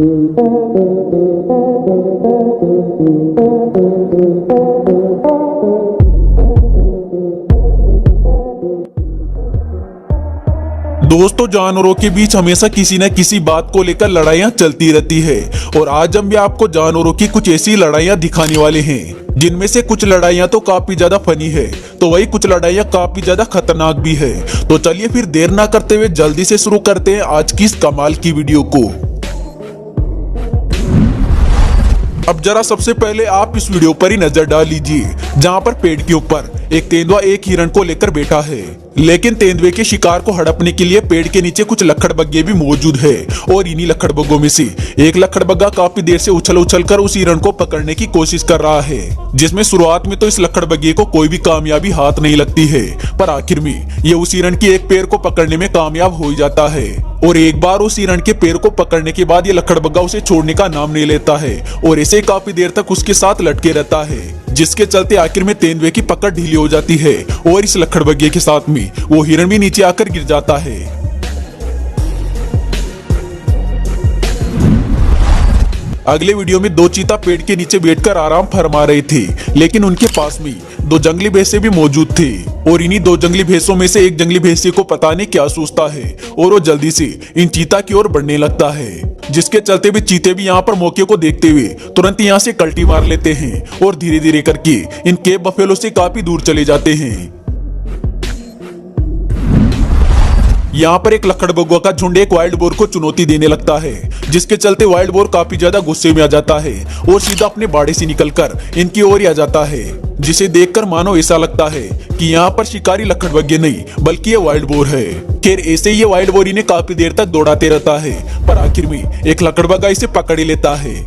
दोस्तों, जानवरों के बीच हमेशा किसी न किसी बात को लेकर लड़ाइयां चलती रहती है और आज हम भी आपको जानवरों की कुछ ऐसी लड़ाइयां दिखाने वाले हैं जिनमें से कुछ लड़ाइयां तो काफी ज्यादा फनी है तो वही कुछ लड़ाइयां काफी ज्यादा खतरनाक भी है। तो चलिए फिर देर ना करते हुए जल्दी से शुरू करते हैं आज की इस कमाल की वीडियो को। अब जरा सबसे पहले आप इस वीडियो पर ही नजर डाल लीजिए जहां पर पेड़ के ऊपर एक तेंदुआ एक हिरण को लेकर बैठा है, लेकिन तेंदुए के शिकार को हड़पने के लिए पेड़ के नीचे कुछ लकड़बग्गे भी मौजूद है और इन्हीं लकड़बग्गों में से एक लकड़बग्गा काफी देर से उछल उछल कर उस हिरण को पकड़ने की कोशिश कर रहा है, जिसमें शुरुआत में तो इस लकड़बग्गे को कोई भी कामयाबी हाथ नहीं लगती है, पर आखिर में ये उस हिरण की एक पैर को पकड़ने में कामयाब हो जाता है। और एक बार उस हिरण के पैर को पकड़ने के बाद ये लकड़बग्गा उसे छोड़ने का नाम नहीं लेता है और ऐसे काफी देर तक उसके साथ लटके रहता है, जिसके चलते आखिर में तेंदुए की पकड़ ढीली हो जाती है और इस लकड़बग्गे के साथ में वो हिरण भी नीचे आकर गिर जाता है। अगले वीडियो में दो चीता पेड़ के नीचे बैठकर आराम फरमा रहे थे, लेकिन उनके पास में दो जंगली भैंसे भी मौजूद थे और इन्हीं दो जंगली भैंसों में से एक जंगली भैंसे को पता नहीं क्या सोचता है और वो जल्दी से इन चीता की ओर बढ़ने लगता है, जिसके चलते भी चीते भी यहाँ पर मौके को देखते हुए तुरंत यहाँ से कल्टी मार लेते हैं और धीरे धीरे करके इन केप बफेलो से काफी दूर चले जाते हैं। यहाँ पर एक लकड़बग्गा का झुंड एक वाइल्ड बोर को चुनौती देने लगता है, जिसके चलते वाइल्ड बोर काफी ज्यादा गुस्से में आ जाता है और सीधा अपने बाड़े से निकलकर इनकी ओर आ जाता है, जिसे देखकर मानो ऐसा लगता है कि यहाँ पर शिकारी लकड़बग्गे नहीं बल्कि ये वाइल्ड बोर है। खैर ऐसे ही ये वाइल्ड बोर इन्हें काफी देर तक दौड़ाते रहता है, पर आखिर में एक लकड़बग्गा इसे पकड़ ही लेता है।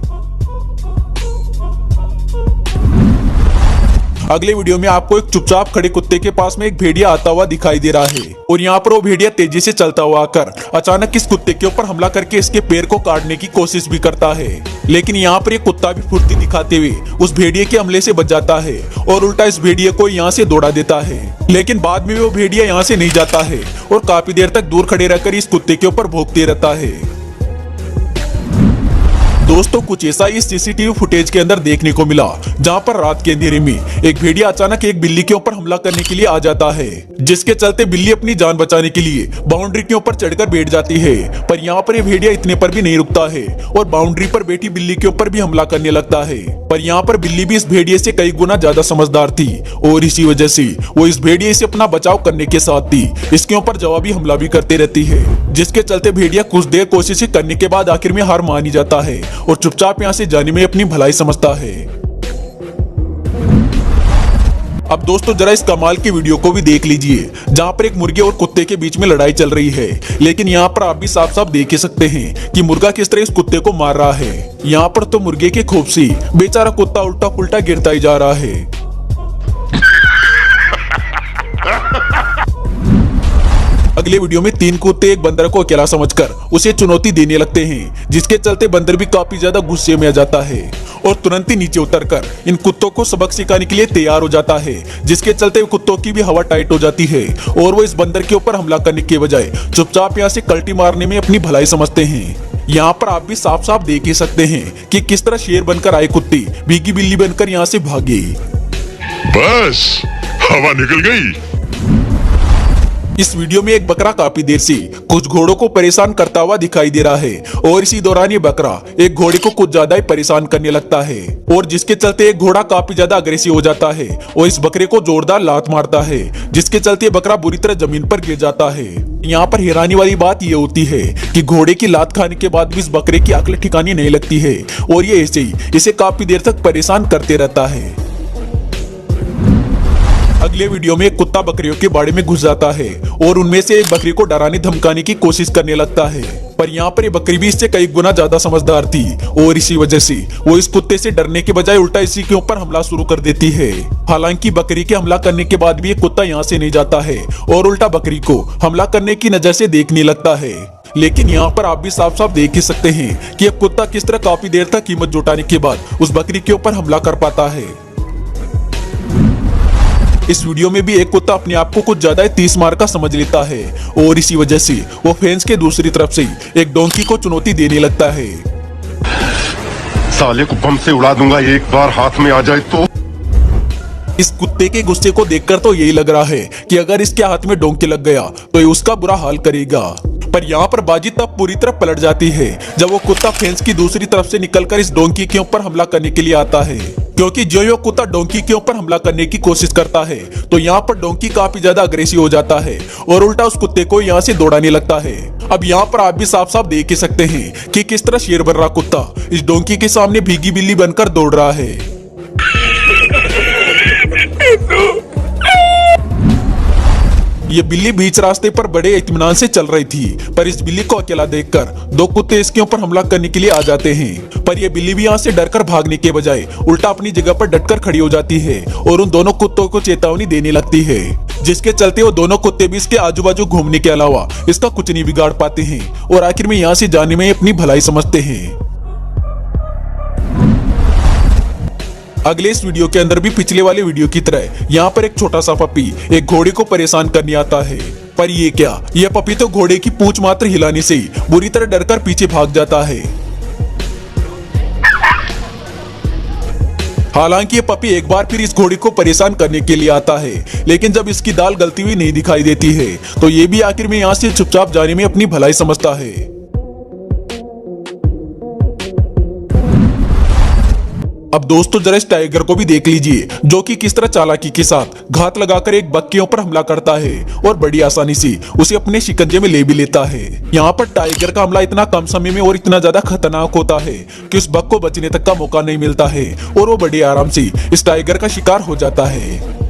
अगले वीडियो में आपको एक चुपचाप खड़े कुत्ते के पास में एक भेड़िया आता हुआ दिखाई दे रहा है और यहाँ पर वो भेड़िया तेजी से चलता हुआ आकर अचानक इस कुत्ते के ऊपर हमला करके इसके पैर को काटने की कोशिश भी करता है, लेकिन यहाँ पर एक कुत्ता भी फुर्ती दिखाते हुए उस भेड़िए के हमले से बच जाता है और उल्टा इस भेड़िए को यहाँ से दौड़ा देता है। लेकिन बाद में वो भेड़िया यहाँ से नहीं जाता है और काफी देर तक दूर खड़े रहकर इस कुत्ते के ऊपर भौंकते रहता है। दोस्तों, कुछ ऐसा इस सीसीटीवी फुटेज के अंदर देखने को मिला जहां पर रात के अंधेरे में एक भेड़िया अचानक एक बिल्ली के ऊपर हमला करने के लिए आ जाता है, जिसके चलते बिल्ली अपनी जान बचाने के लिए बाउंड्री के ऊपर चढ़कर बैठ जाती है, पर यहाँ पर ये भेड़िया इतने पर भी नहीं रुकता है और बाउंड्री पर बैठी बिल्ली के ऊपर भी हमला करने लगता है। पर यहाँ पर बिल्ली भी इस भेड़िए से कई गुना ज्यादा समझदार थी और इसी वजह से वो इस भेड़िए से अपना बचाव करने के साथ ही इसके ऊपर जवाबी हमला भी करती रहती है, जिसके चलते भेड़िया कुछ देर कोशिश करने के बाद आखिर में हार मान ही जाता है और चुपचाप यहां से जाने में अपनी भलाई समझता है। अब दोस्तों, जरा इस कमाल की वीडियो को भी देख लीजिए जहां पर एक मुर्गे और कुत्ते के बीच में लड़ाई चल रही है, लेकिन यहां पर आप भी साफ साफ देख ही सकते हैं कि मुर्गा किस तरह इस कुत्ते को मार रहा है। यहां पर तो मुर्गे के खूब से बेचारा कुत्ता उल्टा पुल्टा गिरता ही जा रहा है। अगले वीडियो में तीन कुत्ते एक बंदर को अकेला समझकर उसे चुनौती देने लगते हैं, जिसके चलते बंदर भी काफी ज्यादा गुस्से में आ जाता है और तुरंत ही नीचे उतरकर इन कुत्तों को सबक सिखाने के लिए तैयार हो जाता है, जिसके चलते कुत्तों की भी हवा टाइट हो जाती है और वो इस बंदर के ऊपर हमला करने के बजाय चुपचाप यहाँ से कल्टी मारने में अपनी भलाई समझते हैं। यहाँ पर आप भी साफ साफ देख ही सकते हैं कि किस तरह शेर बनकर आए कुत्ते भीगी बिल्ली बनकर यहाँ से भागे। बस हवा निकल गई। इस वीडियो में एक बकरा काफी देर से कुछ घोड़ों को परेशान करता हुआ दिखाई दे रहा है और इसी दौरान ये बकरा एक घोड़े को कुछ ज्यादा ही परेशान करने लगता है और जिसके चलते एक घोड़ा काफी ज्यादा अग्रेसिव हो जाता है और इस बकरे को जोरदार लात मारता है, जिसके चलते बकरा बुरी तरह जमीन पर गिर जाता है। यहाँ पर हैरानी वाली बात ये होती है कि घोड़े की लात खाने के बाद भी इस बकरे की अकल ठिकाने नहीं लगती है और ये ऐसे ही इसे काफी देर तक परेशान करते रहता है। अगले वीडियो में एक कुत्ता बकरियों के बाड़े में घुस जाता है और उनमें से एक बकरी को डराने धमकाने की कोशिश करने लगता है, पर यहाँ पर ये बकरी भी इससे कई गुना ज्यादा समझदार थी और इसी वजह से वो इस कुत्ते से डरने के बजाय उल्टा इसी के ऊपर हमला शुरू कर देती है। हालांकि बकरी के हमला करने के बाद भी ये कुत्ता यहाँ से नहीं जाता है और उल्टा बकरी को हमला करने की नजर से देखने लगता है, लेकिन यहाँ पर आप भी साफ साफ देख ही सकते हैं कि अब कुत्ता किस तरह काफी देर तक हिम्मत जुटाने के बाद उस बकरी के ऊपर हमला कर पाता है। इस वीडियो में भी एक कुत्ता अपने आप को कुछ ज्यादा 30 मार का समझ लेता है और इसी वजह से वो फेंस के दूसरी तरफ से एक डोंकी को चुनौती देने लगता है। साले को बम से उड़ा दूंगा एक बार हाथ में आ जाए तो। इस कुत्ते के गुस्से को देखकर तो यही लग रहा है कि अगर इसके हाथ में डोंकी लग गया तो ये उसका बुरा हाल करेगा। पर यहाँ पर बाजी तब पूरी तरह पलट जाती है जब वो कुत्ता फेंस की दूसरी तरफ से निकलकर इस डोंकी के ऊपर हमला करने के लिए आता है, क्योंकि जो ये कुत्ता डोंकी के ऊपर हमला करने की कोशिश करता है तो यहाँ पर डोंकी काफी ज्यादा अग्रेसिव हो जाता है और उल्टा उस कुत्ते को यहाँ से दौड़ाने लगता है। अब यहाँ पर आप भी साफ साफ देख ही सकते हैं कि किस तरह शेर बन रहा कुत्ता इस डोंकी के सामने भीगी बिल्ली बनकर दौड़ रहा है। ये बिल्ली बीच रास्ते पर बड़े इत्मीनान से चल रही थी, पर इस बिल्ली को अकेला देखकर दो कुत्ते इसके ऊपर हमला करने के लिए आ जाते हैं। पर ये बिल्ली भी यहाँ से डरकर भागने के बजाय उल्टा अपनी जगह पर डटकर खड़ी हो जाती है और उन दोनों कुत्तों को चेतावनी देने लगती है, जिसके चलते वो दोनों कुत्ते भी इसके आजू बाजू घूमने के अलावा इसका कुछ नहीं बिगाड़ पाते हैं और आखिर में यहाँ से जाने में अपनी भलाई समझते हैं। अगले इस वीडियो के अंदर भी पिछले वाले वीडियो की तरह यहाँ पर एक छोटा सा पपी एक घोड़े को परेशान करने आता है, पर ये क्या, यह पपी तो घोड़े की पूंछ मात्र हिलाने से ही बुरी तरह डरकर पीछे भाग जाता है। हालांकि ये पपी एक बार फिर इस घोड़े को परेशान करने के लिए आता है, लेकिन जब इसकी दाल गलती हुई नहीं दिखाई देती है तो ये भी आखिर में यहाँ से चुपचाप जाने में अपनी भलाई समझता है। अब दोस्तों जरा इस टाइगर को भी देख लीजिए, जो कि किस तरह चालाकी के साथ घात लगाकर एक बग के ऊपर हमला करता है और बड़ी आसानी से उसे अपने शिकंजे में ले भी लेता है। यहाँ पर टाइगर का हमला इतना कम समय में और इतना ज्यादा खतरनाक होता है कि उस बग को बचने तक का मौका नहीं मिलता है और वो बड़े आराम से इस टाइगर का शिकार हो जाता है।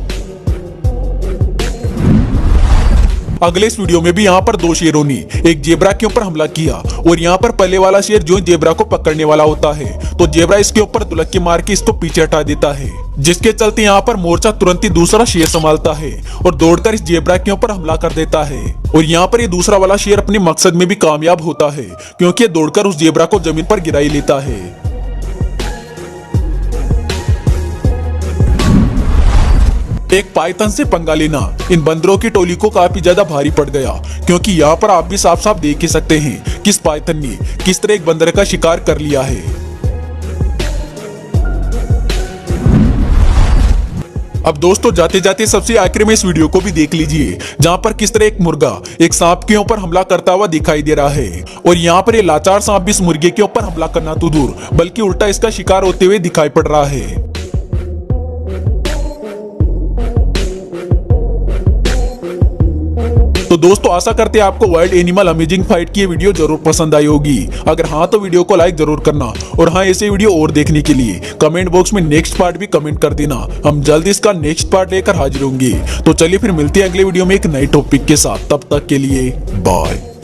अगले इस वीडियो में भी यहाँ पर दो शेरों ने एक जेब्रा के ऊपर हमला किया और यहाँ पर पहले वाला शेर जो जेब्रा को पकड़ने वाला होता है तो जेब्रा इसके ऊपर दुलक्की मार के इसको पीछे हटा देता है, जिसके चलते यहाँ पर मोर्चा तुरंत ही दूसरा शेर संभालता है और दौड़कर इस जेब्रा के ऊपर हमला कर देता है। और यहाँ पर ये दूसरा वाला शेर अपने मकसद में भी कामयाब होता है, क्योंकि ये दौड़कर उस जेब्रा को जमीन पर गिरा ही लेता है। एक पाइथन से पंगा लेना इन बंदरों की टोली को काफी ज्यादा भारी पड़ गया, क्योंकि यहाँ पर आप भी साफ साफ देख ही सकते हैं कि इस पाइथन ने किस तरह एक बंदर का शिकार कर लिया है। अब दोस्तों जाते जाते सबसे आखिर में इस वीडियो को भी देख लीजिए, जहाँ पर किस तरह एक मुर्गा एक सांप के ऊपर हमला करता हुआ दिखाई दे रहा है और यहाँ पर ये लाचार सांप भी इस मुर्गे के ऊपर हमला करना तो दूर बल्कि उल्टा इसका शिकार होते हुए दिखाई पड़ रहा है। तो दोस्तों आशा करते हैं आपको वाइल्ड एनिमल अमेजिंग फाइट की ये वीडियो जरूर पसंद आई होगी। अगर हाँ तो वीडियो को लाइक जरूर करना और हाँ ऐसे वीडियो और देखने के लिए कमेंट बॉक्स में नेक्स्ट पार्ट भी कमेंट कर देना, हम जल्दी इसका नेक्स्ट पार्ट लेकर हाजिर होंगे। तो चलिए फिर मिलते हैं अगले वीडियो में एक नए टॉपिक के साथ, तब तक के लिए बाय।